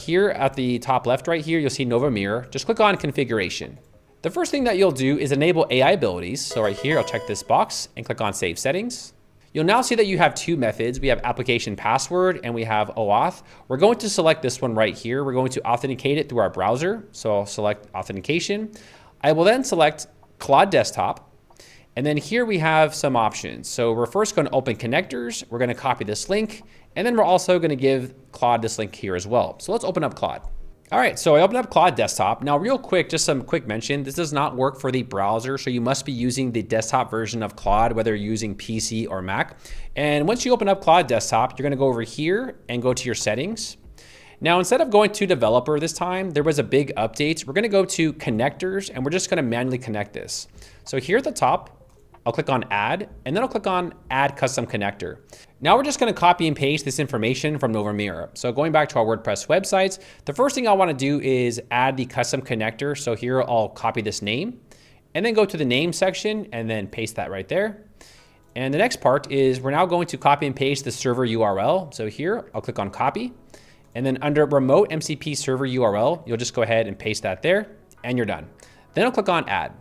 Here at the top left right here, you'll see Novamira. Just click on configuration. The first thing that you'll do is enable AI abilities. So right here, I'll check this box and click on save settings. You'll now see that you have two methods. We have application password and we have OAuth. We're going to select this one right here. We're going to authenticate it through our browser. So I'll select authentication. I will then select Claude Desktop. And then here we have some options. So we're first going to open connectors. We're going to copy this link. And then we're also going to give Claude this link here as well. So let's open up Claude. All right, so I opened up Claude Desktop. Now real quick, just some quick mention, this does not work for the browser. So you must be using the desktop version of Claude, whether you're using PC or Mac. And once you open up Claude Desktop, you're going to go over here and go to your settings. Now, instead of going to developer this time, there was a big update. We're going to go to connectors and we're just going to manually connect this. So here at the top, I'll click on add, and then I'll click on add custom connector. Now we're just going to copy and paste this information from Novamira. So going back to our WordPress websites, the first thing I want to do is add the custom connector. So here I'll copy this name and then go to the name section and then paste that right there. And the next part is we're now going to copy and paste the server URL. So here I'll click on copy, and then under remote MCP server URL, you'll just go ahead and paste that there and you're done. Then I'll click on add.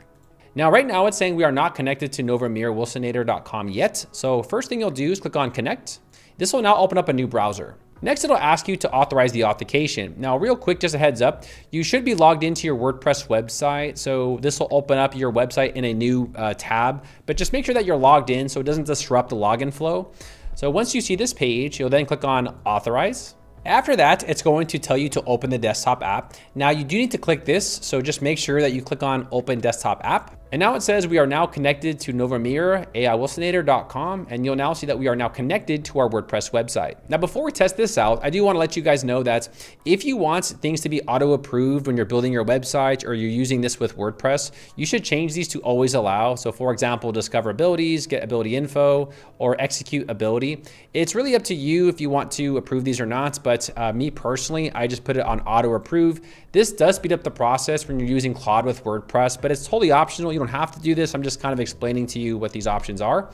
Now, right now it's saying we are not connected to NovamiraWilsonator.com yet. So first thing you'll do is click on connect. This will now open up a new browser. Next, it'll ask you to authorize the authentication. Now, real quick, just a heads up, you should be logged into your WordPress website. So this will open up your website in a new tab, but just make sure that you're logged in so it doesn't disrupt the login flow. So once you see this page, you'll then click on authorize. After that, it's going to tell you to open the desktop app. Now you do need to click this, so just make sure that you click on open desktop app. And now it says we are now connected to Novamira OAuth.com, and you'll now see that we are now connected to our WordPress website. Now, before we test this out, I do want to let you guys know that if you want things to be auto-approved when you're building your website or you're using this with WordPress, you should change these to always allow. So for example, discover abilities, get ability info, or execute ability. It's really up to you if you want to approve these or not, but me personally, I just put it on auto-approve. This does speed up the process when you're using Claude with WordPress, but it's totally optional. You don't have to do this. I'm just kind of explaining to you what these options are.